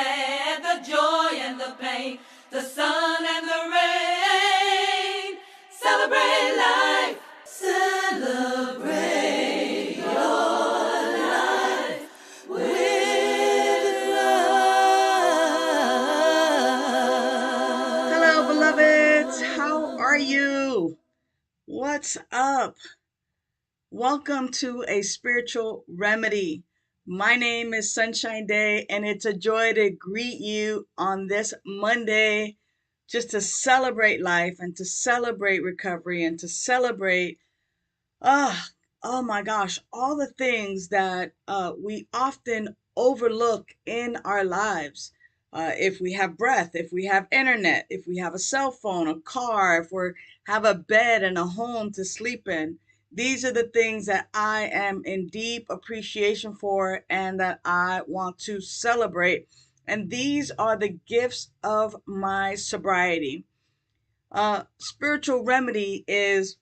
sad, the joy and the pain, the sun and the rain. Celebrate life. Celebrate your life with love. Hello, beloveds. How are you? What's up? Welcome to A Spiritual Remedy. My name is Sunshine Daye, and it's a joy to greet you on this Monday just to celebrate life and to celebrate recovery and to celebrate oh my gosh, all the things that we often overlook in our lives. If we have breath, if we have internet, if we have a cell phone, a car, if we have a bed and a home to sleep in, these are the things that I am in deep appreciation for and that I want to celebrate. And these are the gifts of my sobriety. Spiritual remedy is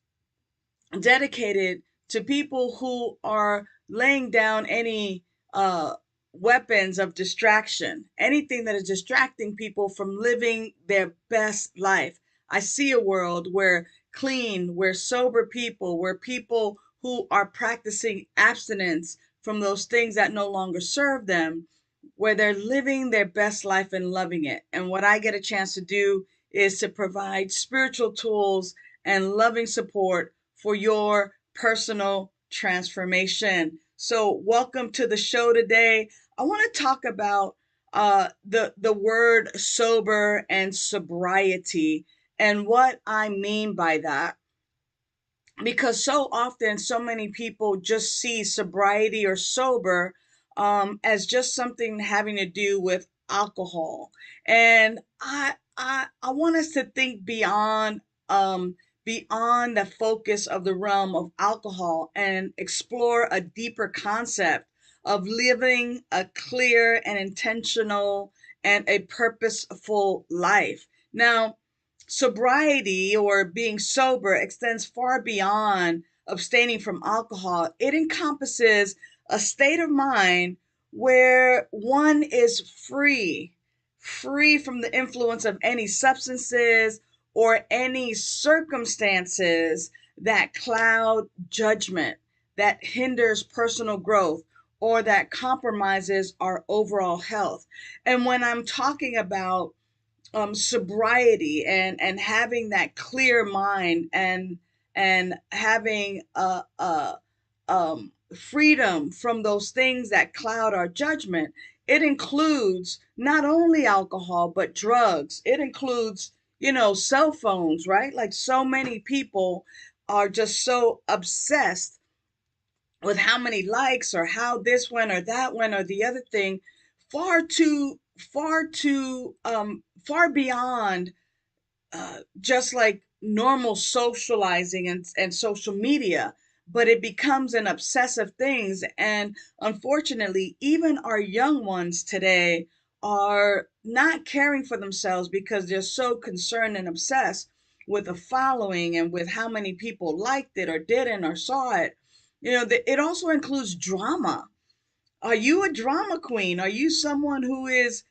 dedicated to people who are laying down any weapons of distraction, anything that is distracting people from living their best life. I see a world where clean, where sober people, where people who are practicing abstinence from those things that no longer serve them, where they're living their best life and loving it. And what I get a chance to do is to provide spiritual tools and loving support for your personal transformation. So, welcome to the show today. I want to talk about the word sober and sobriety and what I mean by that. Because so often, so many people just see sobriety or sober as just something having to do with alcohol, and I want us to think beyond the focus of the realm of alcohol and explore a deeper concept of living a clear and intentional and a purposeful life. Now, sobriety or being sober extends far beyond abstaining from alcohol. It encompasses a state of mind where one is free from the influence of any substances or any circumstances that cloud judgment, that hinders personal growth, or that compromises our overall health. And when I'm talking about sobriety and having that clear mind and having freedom from those things that cloud our judgment, it includes not only alcohol but drugs. It includes, cell phones, right? Like, so many people are just so obsessed with how many likes or how this one or that one or the other thing, far beyond just like normal socializing and social media, but it becomes an obsessive thing. And unfortunately, even our young ones today are not caring for themselves because they're so concerned and obsessed with the following and with how many people liked it or didn't or saw it. It also includes drama. Are you a drama queen? Are you someone who is,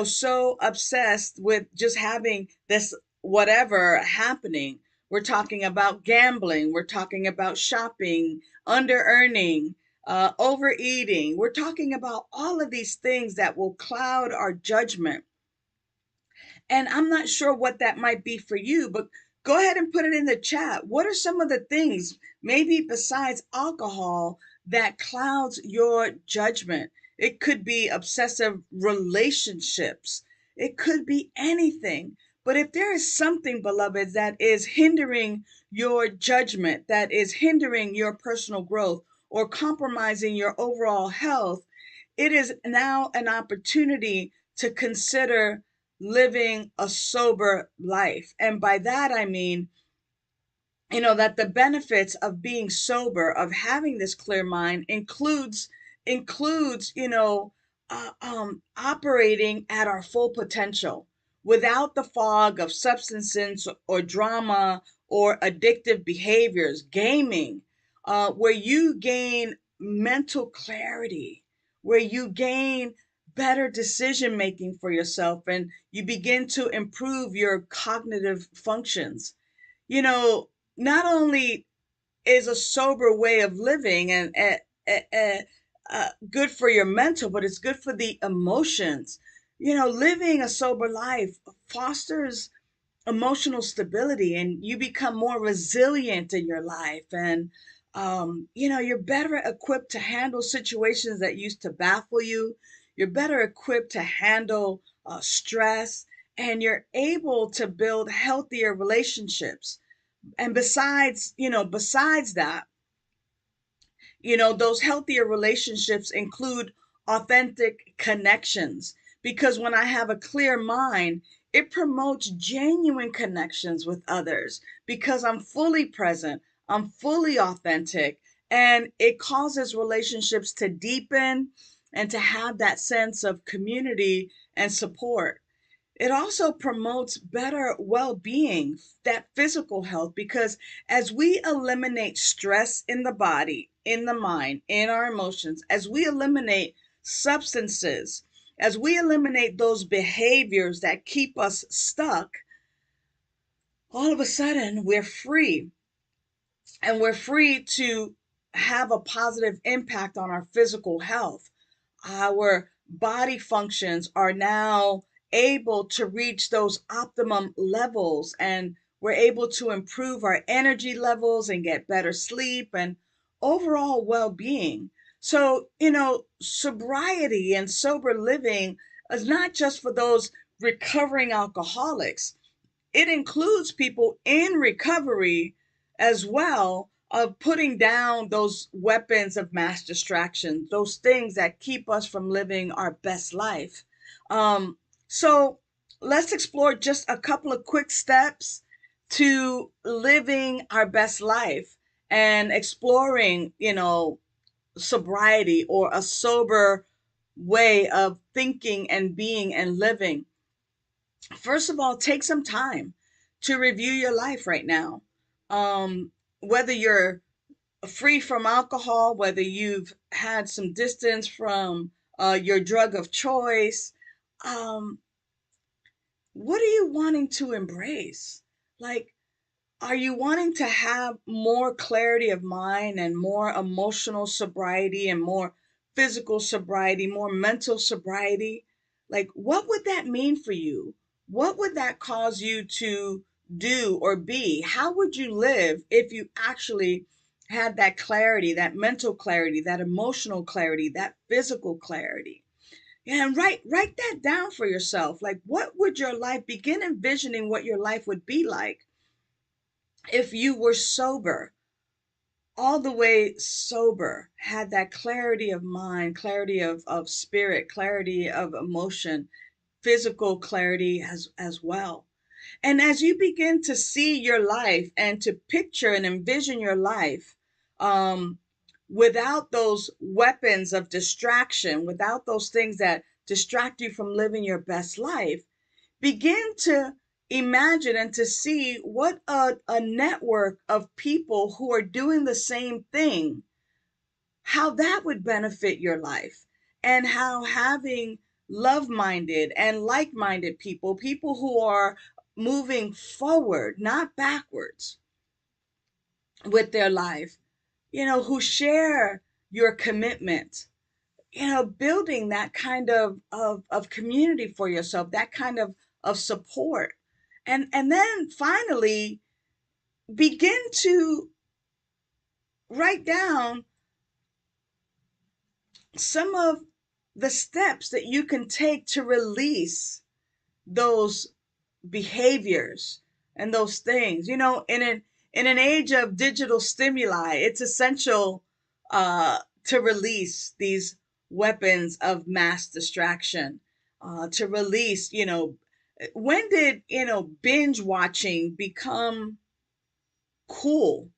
so obsessed with just having this whatever happening? We're talking about gambling. We're talking about shopping, under earning, overeating. We're talking about all of these things that will cloud our judgment. And I'm not sure what that might be for you, but go ahead and put it in the chat. What are some of the things, maybe besides alcohol, that clouds your judgment? It could be obsessive relationships. It could be anything. But if there is something, beloveds, that is hindering your judgment, that is hindering your personal growth or compromising your overall health, it is now an opportunity to consider living a sober life. And by that, I mean, that the benefits of being sober, of having this clear mind, includes operating at our full potential without the fog of substances or drama or addictive behaviors, gaming, where you gain mental clarity, where you gain better decision making for yourself, and you begin to improve your cognitive functions. You know, not only is a sober way of living and good for your mental, but it's good for the emotions. You know, living a sober life fosters emotional stability, and you become more resilient in your life. And you know, you're better equipped to handle situations that used to baffle you. You're better equipped to handle stress, and you're able to build healthier relationships. And besides that, those healthier relationships include authentic connections, because when I have a clear mind, it promotes genuine connections with others because I'm fully present, I'm fully authentic, and it causes relationships to deepen and to have that sense of community and support. It also promotes better well being, that physical health, because as we eliminate stress in the body, in the mind, in our emotions, as we eliminate substances, as we eliminate those behaviors that keep us stuck, all of a sudden we're free, and we're free to have a positive impact on our physical health. Our body functions are now able to reach those optimum levels, and we're able to improve our energy levels and get better sleep and overall well-being. So, sobriety and sober living is not just for those recovering alcoholics. It includes people in recovery as well, of putting down those weapons of mass distraction, those things that keep us from living our best life. So let's explore just a couple of quick steps to living our best life and exploring, sobriety or a sober way of thinking and being and living. First of all, take some time to review your life right now. Whether you're free from alcohol, whether you've had some distance from your drug of choice, um, what are you wanting to embrace? Like, are you wanting to have more clarity of mind and more emotional sobriety and more physical sobriety, more mental sobriety? Like, what would that mean for you? What would that cause you to do or be? How would you live if you actually had that clarity, that mental clarity, that emotional clarity, that physical clarity? Yeah, and write that down for yourself. Like, what would your life begin envisioning what your life would be like if you were sober, all the way sober, had that clarity of mind, clarity of spirit, clarity of emotion, physical clarity as well. And as you begin to see your life and to picture and envision your life, um, without those weapons of distraction, without those things that distract you from living your best life, begin to imagine and to see what a network of people who are doing the same thing, how that would benefit your life, and how having love-minded and like-minded people, people who are moving forward, not backwards with their life, who share your commitment, building that kind of community for yourself, that kind of support. And then finally, begin to write down some of the steps that you can take to release those behaviors and those things. In an age of digital stimuli, it's essential to release these weapons of mass distraction. To release, when did binge watching become cool?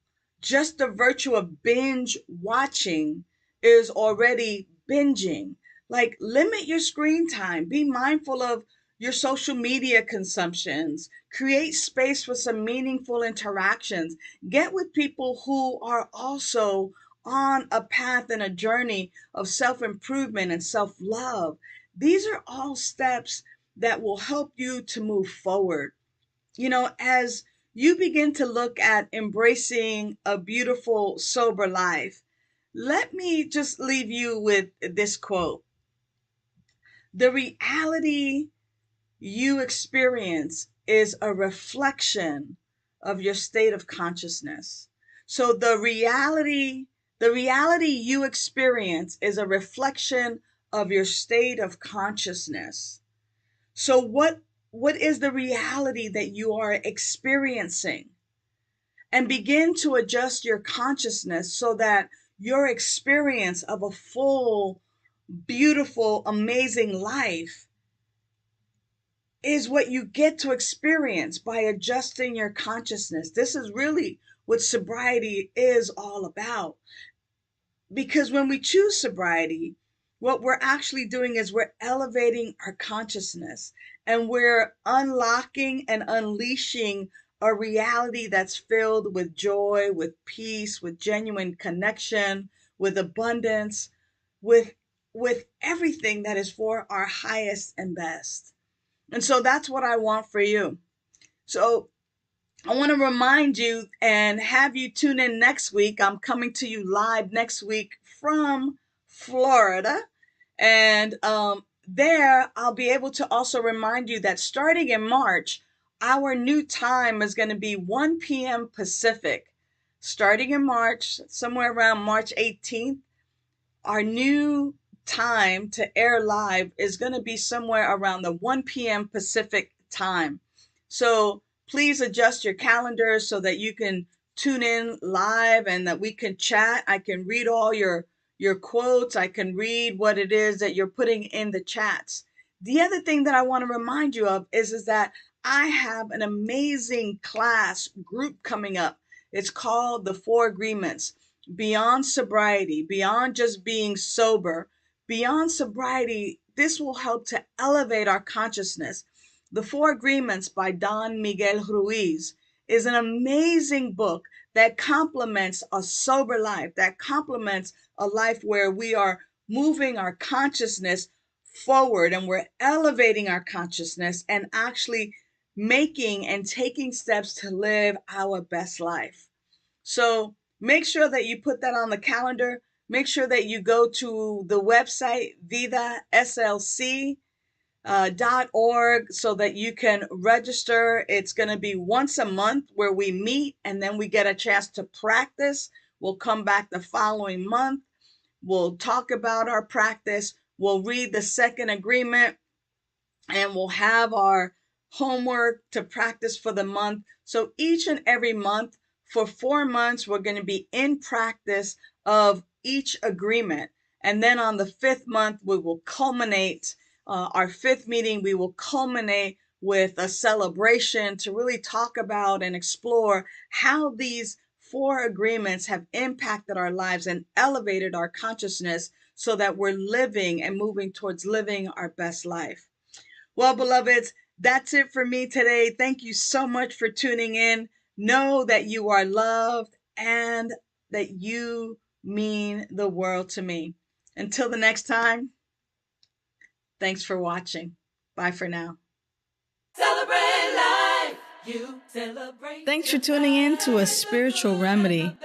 Just the virtue of binge watching is already binging. Like, limit your screen time, be mindful of your social media consumptions, create space for some meaningful interactions, get with people who are also on a path and a journey of self improvement and self love. These are all steps that will help you to move forward. As you begin to look at embracing a beautiful, sober life, let me just leave you with this quote. The reality you experience is a reflection of your state of consciousness. So the reality you experience is a reflection of your state of consciousness. So what is the reality that you are experiencing? And begin to adjust your consciousness so that your experience of a full, beautiful, amazing life is what you get to experience by adjusting your consciousness. This is really what sobriety is all about. Because when we choose sobriety, what we're actually doing is we're elevating our consciousness, and we're unlocking and unleashing a reality that's filled with joy, with peace, with genuine connection, with abundance, with everything that is for our highest and best. And so that's what I want for you. So I want to remind you and have you tune in next week. I'm coming to you live next week from Florida. And there I'll be able to also remind you that starting in March, our new time is going to be 1 p.m. Pacific. Starting in March, somewhere around March 18th, our new time to air live is going to be somewhere around the 1 p.m. Pacific time. So please adjust your calendar so that you can tune in live and that we can chat. I can read all your quotes. I can read what it is that you're putting in the chats. The other thing that I want to remind you of is that I have an amazing class group coming up. It's called the 4 Agreements. Beyond sobriety, beyond just being sober, beyond sobriety, this will help to elevate our consciousness. The 4 Agreements by Don Miguel Ruiz is an amazing book that complements a sober life, that complements a life where we are moving our consciousness forward and we're elevating our consciousness and actually making and taking steps to live our best life. So make sure that you put that on the calendar. Make sure that you go to the website, vidaslc.org, so that you can register. It's going to be once a month where we meet and then we get a chance to practice. We'll come back the following month. We'll talk about our practice. We'll read the 2nd agreement and we'll have our homework to practice for the month. So each and every month for 4 months, we're going to be in practice of each agreement. And then on the 5th month, we will culminate our 5th meeting. We will culminate with a celebration to really talk about and explore how these 4 agreements have impacted our lives and elevated our consciousness so that we're living and moving towards living our best life. Well, beloveds, that's it for me today. Thank you so much for tuning in. Know that you are loved and that you mean the world to me. Until the next time, thanks for watching. Bye for now. Celebrate life. You celebrate. Thanks for tuning in to A Spiritual Remedy.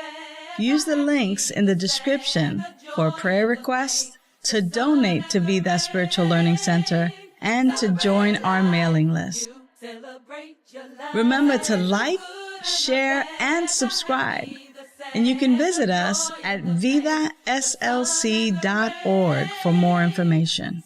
Use the links in the description for a prayer request, to donate to Be That Spiritual Learning Center, and to join our mailing list. Remember to like, share, and subscribe. And you can visit us at vidaslc.org for more information.